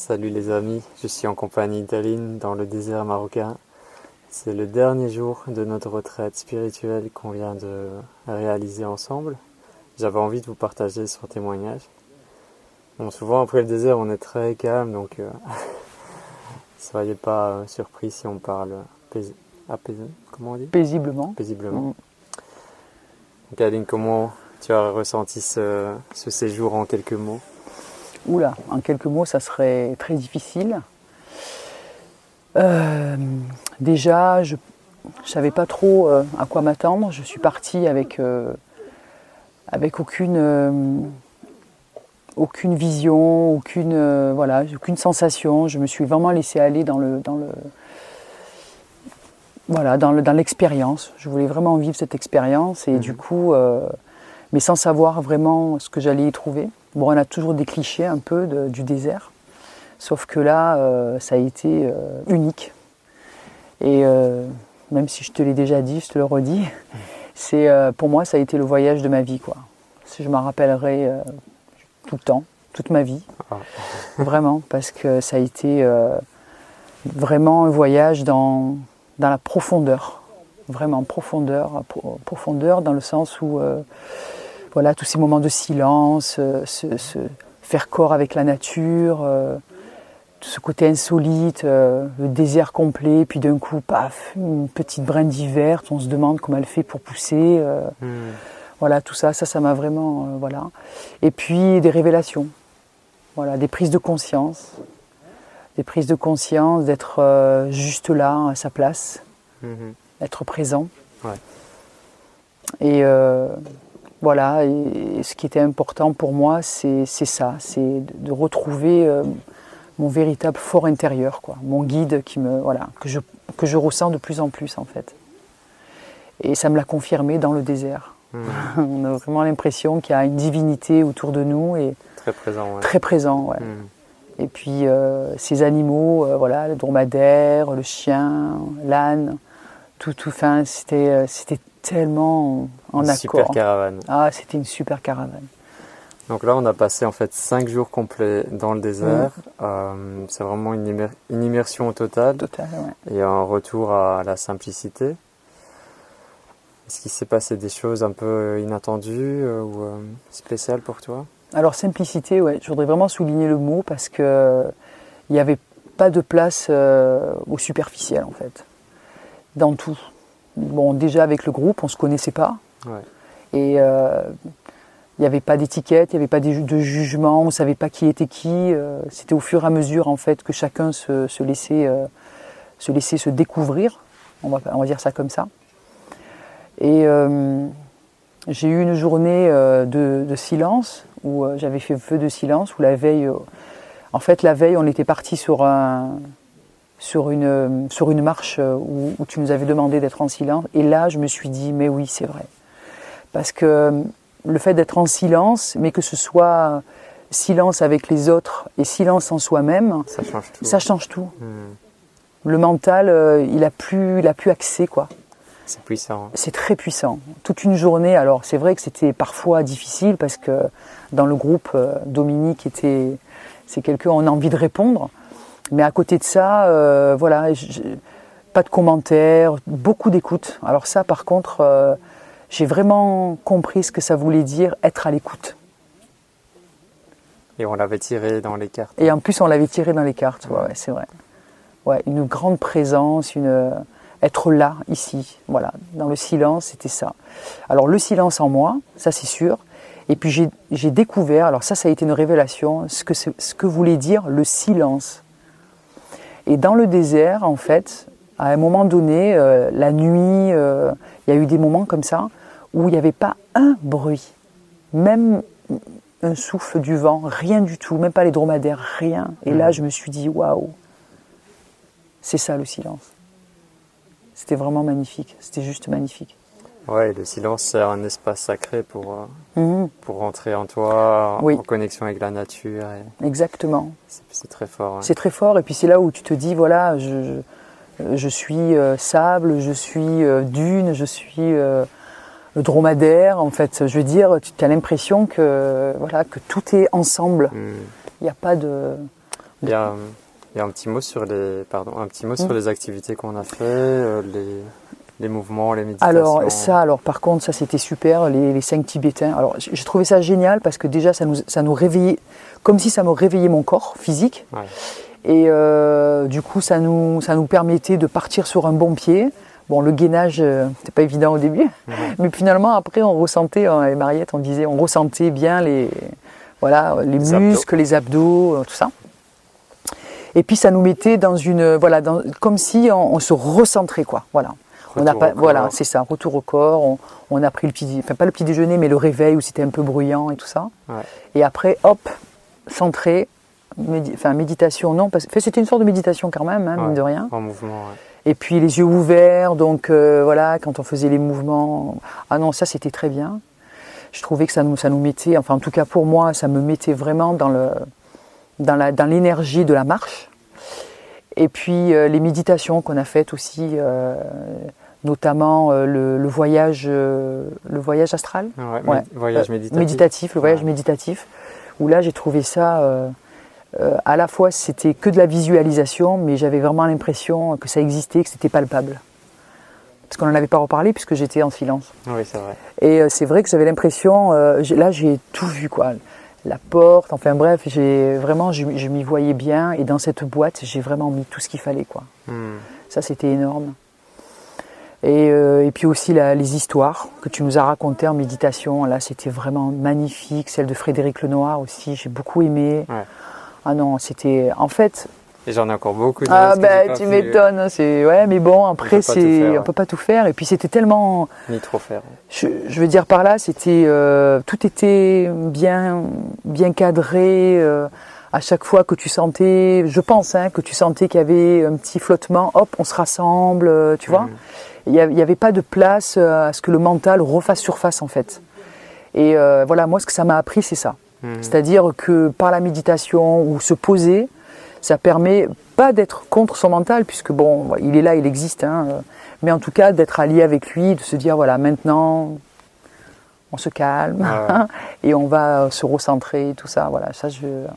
Salut les amis, je suis en compagnie d'Aline dans le désert marocain. C'est le dernier jour de notre retraite spirituelle qu'on vient de réaliser ensemble. J'avais envie de vous partager son témoignage. Bon, souvent après le désert on est très calme, donc soyez pas surpris si on parle comment on dit? Paisiblement. Paisiblement. Donc Aline, comment tu as ressenti ce séjour en quelques mots? Oula, en quelques mots, ça serait très difficile. Déjà, je ne savais pas trop à quoi m'attendre. Je suis partie avec aucune vision, aucune sensation. Je me suis vraiment laissée aller dans l'expérience. Je voulais vraiment vivre cette expérience et du coup, mais sans savoir vraiment ce que j'allais y trouver. Bon, on a toujours des clichés un peu du désert, sauf que là, ça a été unique. Et même si je te l'ai déjà dit, je te le redis, pour moi, ça a été le voyage de ma vie, quoi. Je m'en rappellerai tout le temps, toute ma vie, vraiment, parce que ça a été vraiment un voyage dans la profondeur, vraiment profondeur dans le sens où voilà, tous ces moments de silence, se faire corps avec la nature, tout ce côté insolite, le désert complet, puis d'un coup, paf, une petite brindille verte, on se demande comment elle fait pour pousser. Voilà, tout ça m'a vraiment, voilà. Et puis des révélations, voilà, des prises de conscience d'être juste là, à sa place, être présent. Ouais. Et voilà, et ce qui était important pour moi, c'est ça, c'est de retrouver mon véritable fort intérieur, quoi, mon guide que je ressens de plus en plus en fait. Et ça me l'a confirmé dans le désert. On a vraiment l'impression qu'il y a une divinité autour de nous et Très présent, ouais. Très présent, ouais. Et puis ces animaux, voilà, le dromadaire, le chien, l'âne, tout, c'était tellement en accord. Super caravane. Ah, c'était une super caravane. Donc là, on a passé en fait 5 jours complets dans le désert. C'est vraiment une immersion totale. Total, ouais. Et un retour à la simplicité. Est-ce qu'il s'est passé des choses un peu inattendues ou spéciales pour toi? Alors simplicité, ouais, je voudrais vraiment souligner le mot parce que il n'y avait pas de place au superficiel en fait, dans tout. Bon, déjà avec le groupe, on ne se connaissait pas. Ouais. Et il n'y avait pas d'étiquette, il n'y avait pas de jugement, on ne savait pas qui était qui. C'était au fur et à mesure en fait que chacun se laissait se découvrir, on va dire ça comme ça. Et j'ai eu une journée de silence, où j'avais fait feu de silence, où la veille, on était parti sur une marche où tu nous avais demandé d'être en silence. Et là, je me suis dit, mais oui, c'est vrai. Parce que le fait d'être en silence, mais que ce soit silence avec les autres et silence en soi-même, ça change tout. Ça change tout. Le mental, il a plus accès, quoi. C'est puissant. C'est très puissant. Toute une journée, alors c'est vrai que c'était parfois difficile parce que dans le groupe, Dominique c'est quelqu'un, on a envie de répondre. Mais à côté de ça, voilà, pas de commentaires, beaucoup d'écoute. Alors ça, par contre, j'ai vraiment compris ce que ça voulait dire être à l'écoute. Et on l'avait tiré dans les cartes. Et en plus, on l'avait tiré dans les cartes, ouais, c'est vrai. Ouais, une grande présence, être là, ici, voilà, dans le silence, c'était ça. Alors le silence en moi, ça c'est sûr. Et puis j'ai découvert, alors ça a été une révélation, ce que voulait dire le silence. Et dans le désert, en fait, à un moment donné, la nuit, il y a eu des moments comme ça où il n'y avait pas un bruit, même un souffle du vent, rien du tout, même pas les dromadaires, rien. Et là, je me suis dit, waouh, c'est ça le silence. C'était vraiment magnifique, c'était juste magnifique. Ouais, le silence, c'est un espace sacré pour rentrer en toi, oui. En connexion avec la nature. Exactement. C'est très fort. Ouais. C'est très fort, et puis c'est là où tu te dis, voilà, je suis sable, je suis dune, je suis le dromadaire. En fait, je veux dire, tu as l'impression que, voilà, que tout est ensemble. Il n'y a pas de... Il y a, il y a un petit mot sur les activités qu'on a fait, les mouvements, les méditations. Alors par contre, ça c'était super, les 5 Tibétains. Alors j'ai trouvé ça génial parce que déjà ça nous réveillait, comme si ça me réveillait mon corps physique. Ouais. Et du coup, ça nous permettait de partir sur un bon pied. Bon, le gainage, c'était pas évident au début, mais finalement, après, on ressentait, avec Mariette, on ressentait bien les muscles, les abdos, tout ça. Et puis, ça nous mettait dans comme si on se recentrait, quoi. Voilà. C'est ça, retour au corps. On a pris pas le petit déjeuner, mais le réveil où c'était un peu bruyant et tout ça. Ouais. Et après, hop, centré. Méditation, non, parce que c'était une sorte de méditation quand même, mine de rien. En mouvement, ouais. Et puis les yeux ouverts, donc quand on faisait les mouvements. Ah non, ça c'était très bien. Je trouvais que ça nous mettait, enfin en tout cas pour moi, ça me mettait vraiment dans l'énergie de la marche. Et puis les méditations qu'on a faites aussi, notamment le voyage astral. Voyage méditatif. Le voyage méditatif, où là j'ai trouvé ça. À la fois c'était que de la visualisation, mais j'avais vraiment l'impression que ça existait, que c'était palpable. Parce qu'on n'en avait pas reparlé puisque j'étais en silence. Oui, c'est vrai. Et c'est vrai que j'avais l'impression, là j'ai tout vu, quoi. La porte, enfin bref, je m'y voyais bien, et dans cette boîte j'ai vraiment mis tout ce qu'il fallait, quoi. Ça c'était énorme. Et puis aussi les histoires que tu nous as racontées en méditation, là c'était vraiment magnifique. Celle de Frédéric Lenoir aussi, j'ai beaucoup aimé. Ouais. Ah non, c'était en fait. Et j'en ai encore beaucoup. Tu m'étonnes. Mais bon, après on peut pas tout faire. Et puis c'était tellement. Ni trop faire. Je veux dire par là, c'était tout était bien cadré. À chaque fois que tu sentais, je pense, que tu sentais qu'il y avait un petit flottement, hop, on se rassemble, tu vois. Il n'y avait pas de place à ce que le mental refasse surface en fait. Et voilà, moi ce que ça m'a appris, c'est ça. C'est-à-dire que par la méditation ou se poser, ça permet pas d'être contre son mental, puisque bon, il est là, il existe, mais en tout cas d'être allié avec lui, de se dire voilà, maintenant on se calme et on va se recentrer, tout ça. Voilà, ça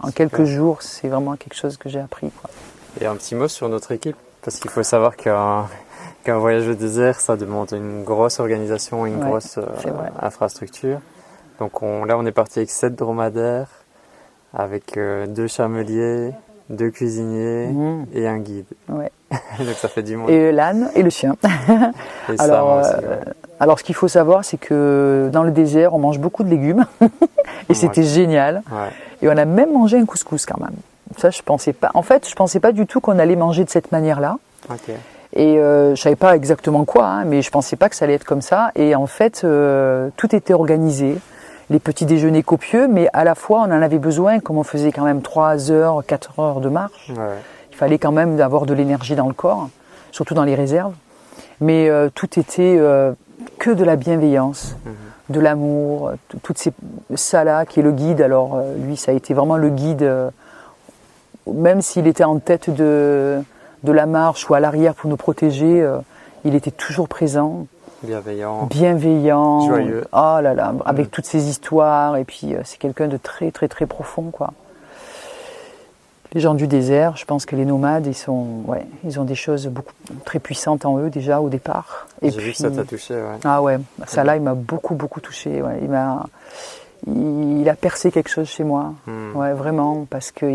en quelques jours, c'est vraiment quelque chose que j'ai appris, quoi. Et un petit mot sur notre équipe, parce qu'il faut savoir qu'un voyage au désert, ça demande une grosse organisation, une grosse infrastructure. Donc on est parti avec 7 dromadaires, avec 2 chameliers, 2 cuisiniers et un guide. Ouais. Donc ça fait du monde. Et l'âne et le chien. Et alors ce qu'il faut savoir, c'est que dans le désert, on mange beaucoup de légumes. Et c'était génial. Ouais. Et on a même mangé un couscous quand même. Ça, je pensais pas. En fait, je pensais pas du tout qu'on allait manger de cette manière-là. Okay. Et je savais pas exactement quoi, mais je pensais pas que ça allait être comme ça. Et en fait, tout était organisé. Les petits déjeuners copieux, mais à la fois on en avait besoin, comme on faisait quand même 3 heures, 4 heures de marche. Ouais. Il fallait quand même avoir de l'énergie dans le corps, surtout dans les réserves. Mais tout était que de la bienveillance, de l'amour, toutes ces Salah qui est le guide. Alors lui, ça a été vraiment le guide, même s'il était en tête de la marche ou à l'arrière pour nous protéger, il était toujours présent. Bienveillant, joyeux. Oh là là, avec toutes ces histoires, et puis c'est quelqu'un de très très très profond, quoi. Les gens du désert, je pense que les nomades, ils ont des choses très puissantes en eux déjà au départ. J'ai vu que ça t'a touché, ouais. Ah ouais, ça là, il m'a beaucoup touché. Ouais. Il a percé quelque chose chez moi, ouais, vraiment, parce que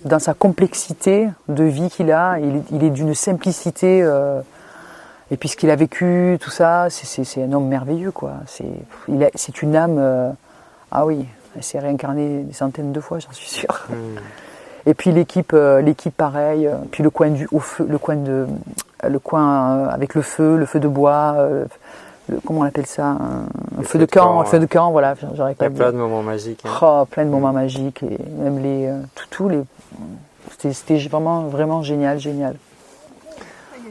dans sa complexité de vie qu'il a, il est d'une simplicité. Et puis ce qu'il a vécu, tout ça, c'est un homme merveilleux, quoi. C'est une âme. Ah oui, elle s'est réincarnée des centaines de fois, j'en suis sûr. Et puis l'équipe pareil. Puis le coin le coin avec le feu de bois. Comment on appelle ça, un feu de camp, voilà. J'aurais pas dit. Plein de moments magiques. Plein de moments magiques, et même c'était vraiment génial.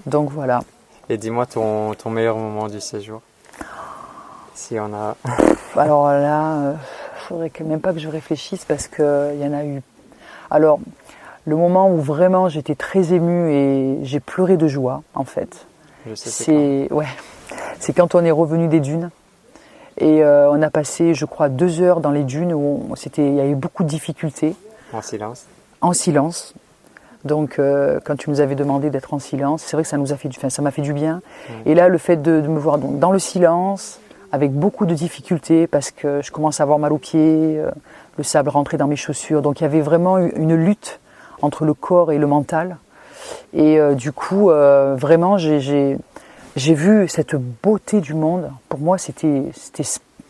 Donc voilà. Et dis-moi ton meilleur moment du séjour, s'il y en a. Alors là, faudrait même pas que je réfléchisse parce qu'il y en a eu. Alors, le moment où vraiment j'étais très émue et j'ai pleuré de joie, en fait. Je sais c'est quand on est revenu des dunes. Et on a passé, je crois, 2 heures dans les dunes où il y a eu beaucoup de difficultés. En silence. en silence. Donc quand tu nous avais demandé d'être en silence, c'est vrai que ça nous a fait ça m'a fait du bien. Et là, le fait de me voir donc, dans le silence, avec beaucoup de difficultés, parce que je commence à avoir mal aux pieds, le sable rentrait dans mes chaussures. Donc il y avait vraiment une lutte entre le corps et le mental. Et du coup, vraiment, j'ai vu cette beauté du monde. Pour moi, c'était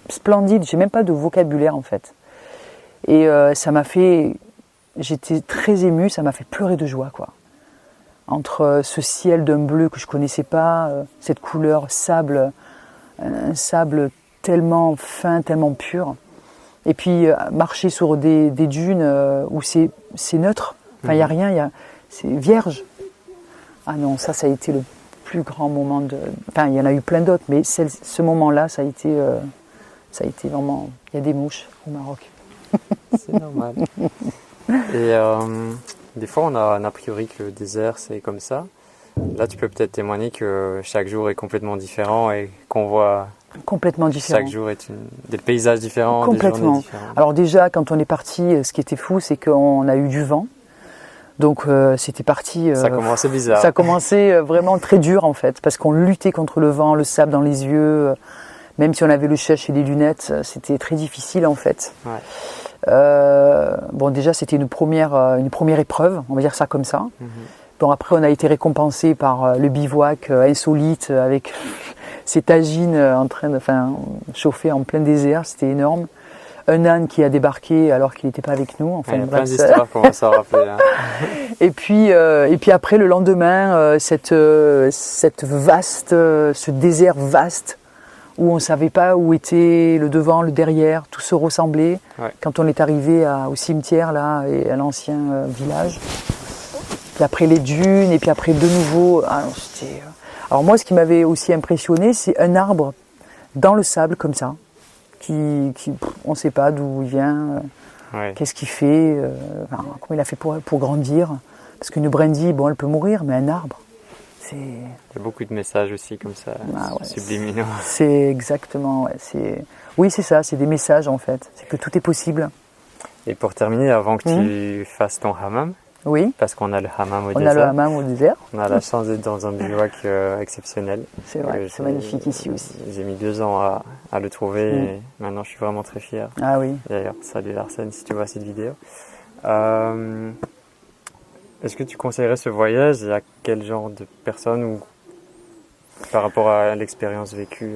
splendide. J'ai même pas de vocabulaire en fait. Et ça m'a fait... J'étais très émue, ça m'a fait pleurer de joie, quoi. Entre ce ciel d'un bleu que je connaissais pas, cette couleur sable, un sable tellement fin, tellement pur. Et puis marcher sur des dunes où c'est neutre, enfin il n'y a rien, c'est vierge. Ah non, ça a été le plus grand moment de... Enfin, il y en a eu plein d'autres, mais ce moment-là, ça a été vraiment... Il y a des mouches au Maroc. C'est normal. Et des fois, on a un a priori que le désert, c'est comme ça. Là, tu peux peut-être témoigner que chaque jour est complètement différent et qu'on voit... Complètement différent. Chaque jour est des paysages différents, complètement. Des journées différentes. Alors déjà, quand on est parti, ce qui était fou, c'est qu'on a eu du vent. Donc c'était parti... ça commençait bizarre. Ça commençait vraiment très dur en fait, parce qu'on luttait contre le vent, le sable dans les yeux. Même si on avait le chèche et les lunettes, c'était très difficile en fait. Ouais. Bon déjà c'était une première épreuve, on va dire ça comme ça. Bon après on a été récompensé par le bivouac insolite avec ces tagines en train de chauffer en plein désert, c'était énorme. Un âne qui a débarqué alors qu'il n'était pas avec nous. Enfin, il y a plein d'histoires qu'on va s'en rappeler. Hein. Et puis après le lendemain, ce désert vaste où on ne savait pas où était le devant, le derrière, tout se ressemblait. Ouais. Quand on est arrivé au cimetière là et à l'ancien village. Puis après les dunes et puis après de nouveau. Alors moi, ce qui m'avait aussi impressionné, c'est un arbre dans le sable comme ça. On ne sait pas d'où il vient, qu'est-ce qu'il fait, comment il a fait pour grandir. Parce qu'une brindille, bon, elle peut mourir, mais un arbre, c'est... Il y a beaucoup de messages aussi comme ça, subliminaux. C'est exactement, oui c'est ça, c'est des messages en fait, c'est que tout est possible. Et pour terminer, avant que tu fasses ton hammam, oui. Parce qu'on a le hammam au désert. On a le hammam au désert. On a la chance d'être dans un bivouac exceptionnel. C'est vrai, c'est magnifique ici aussi. J'ai mis 2 ans à le trouver et maintenant je suis vraiment très fier. Ah oui. D'ailleurs, salut Larsen si tu vois cette vidéo. Est-ce que tu conseillerais ce voyage à quel genre de personnes ou par rapport à l'expérience vécue,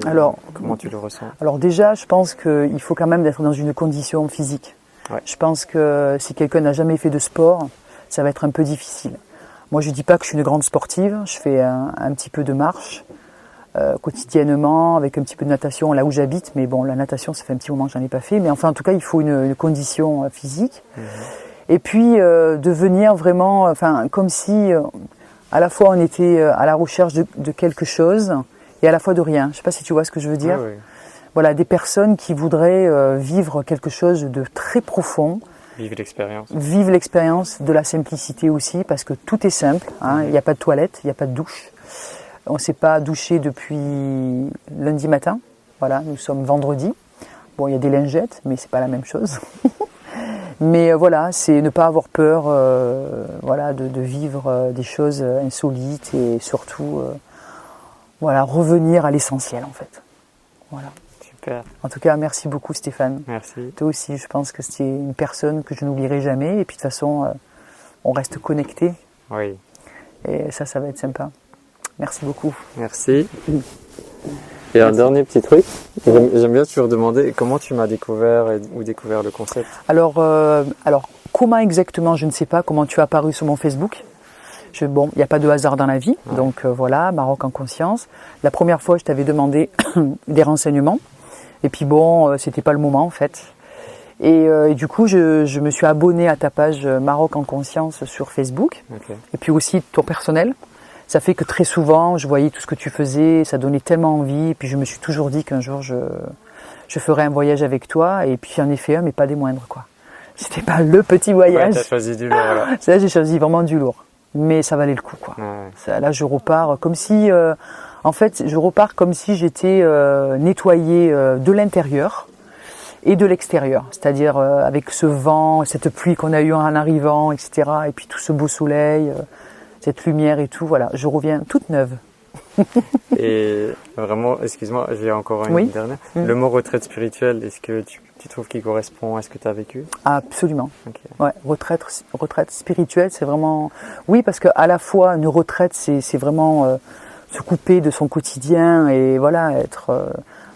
comment tu le ressens? Alors déjà, je pense qu'il faut quand même être dans une condition physique. Ouais. Je pense que si quelqu'un n'a jamais fait de sport, ça va être un peu difficile. Moi, je ne dis pas que je suis une grande sportive. Je fais un petit peu de marche quotidiennement, avec un petit peu de natation là où j'habite. Mais bon, la natation, ça fait un petit moment que je n'en ai pas fait. Mais enfin, en tout cas, il faut une condition physique. Et puis, de venir vraiment, comme si à la fois on était à la recherche de quelque chose et à la fois de rien. Je ne sais pas si tu vois ce que je veux dire. Oui. Voilà, des personnes qui voudraient vivre quelque chose de très profond. Vivre l'expérience. Vivre l'expérience de la simplicité aussi, parce que tout est simple. Il n'y a pas de toilette, il n'y a pas de douche. On ne s'est pas douché depuis lundi matin. Voilà, nous sommes vendredi. Bon, il y a des lingettes, mais c'est pas la même chose. Mais voilà, c'est ne pas avoir peur de vivre des choses insolites et surtout revenir à l'essentiel en fait. Voilà. Super. En tout cas, merci beaucoup Stéphane. Merci. Toi aussi, je pense que c'est une personne que je n'oublierai jamais. Et puis de toute façon, on reste connectés. Oui. Et ça va être sympa. Merci beaucoup. Merci. Et un dernier petit truc, j'aime bien toujours demander comment tu m'as découvert ou découvert le concept. Alors comment exactement, je ne sais pas, comment tu as apparu sur mon Facebook. Il n'y a pas de hasard dans la vie, donc voilà, Maroc en conscience. La première fois, je t'avais demandé des renseignements, et puis bon, c'était pas le moment en fait. Et du coup, je me suis abonné à ta page Maroc en conscience sur Facebook, et puis aussi ton personnel. Ça fait que très souvent, je voyais tout ce que tu faisais, ça donnait tellement envie, et puis je me suis toujours dit qu'un jour, je ferais un voyage avec toi, et puis j'en ai fait un, mais pas des moindres, quoi. C'était pas le petit voyage. Ouais, t'as choisi du lourd, là. Là, j'ai choisi vraiment du lourd. Mais ça valait le coup, quoi. Ouais. Là, je repars comme si... je repars comme si j'étais nettoyée de l'intérieur. et de l'extérieur, c'est-à-dire avec ce vent, cette pluie qu'on a eue en arrivant, etc. Et puis tout ce beau soleil, cette lumière et tout, voilà, je reviens toute neuve. Et vraiment, excuse-moi, j'ai encore une dernière. Le mot retraite spirituelle, est-ce que tu trouves qu'il correspond à ce que tu as vécu? Absolument. Okay. Ouais, retraite spirituelle, c'est vraiment... Oui, parce qu'à la fois, une retraite, c'est vraiment se couper de son quotidien et voilà, être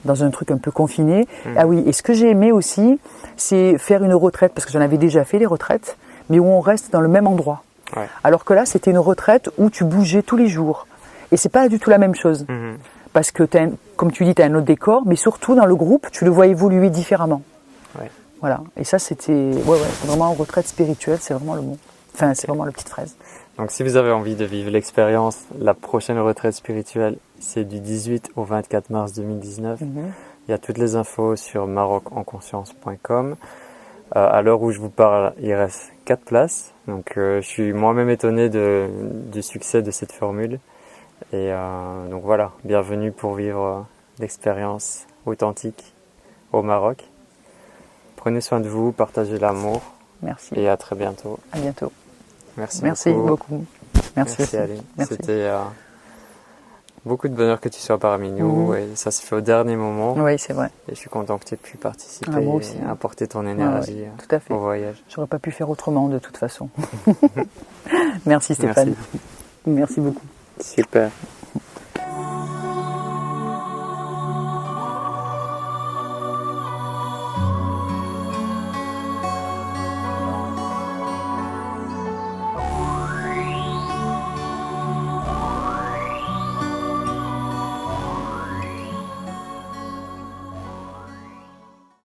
dans un truc un peu confiné. Ah oui, et ce que j'ai aimé aussi, c'est faire une retraite, parce que j'en avais déjà fait des retraites, mais où on reste dans le même endroit. Ouais. Alors que là, c'était une retraite où tu bougeais tous les jours. Et c'est pas du tout la même chose. Parce que, comme tu dis, tu as un autre décor, mais surtout dans le groupe, tu le vois évoluer différemment. Ouais. Voilà. Et ça, c'était c'est vraiment retraite spirituelle, c'est vraiment le mot. Enfin, c'est vraiment la petite phrase. Donc, si vous avez envie de vivre l'expérience, la prochaine retraite spirituelle, c'est du 18 au 24 mars 2019. Il y a toutes les infos sur marocenconscience.com. À l'heure où je vous parle, il reste 4 places. Donc, je suis moi-même étonné du succès de cette formule. Et donc voilà, bienvenue pour vivre l'expérience authentique au Maroc. Prenez soin de vous, partagez l'amour. Merci. Et à très bientôt. À bientôt. Merci beaucoup. Merci Aline. Merci. C'était beaucoup de bonheur que tu sois parmi nous et ça se fait au dernier moment. Oui, c'est vrai. Et je suis content que tu aies pu participer moi aussi. et apporter ton énergie tout à fait. au voyage. J'aurais pas pu faire autrement de toute façon. Merci Stéphane. Merci beaucoup. Super.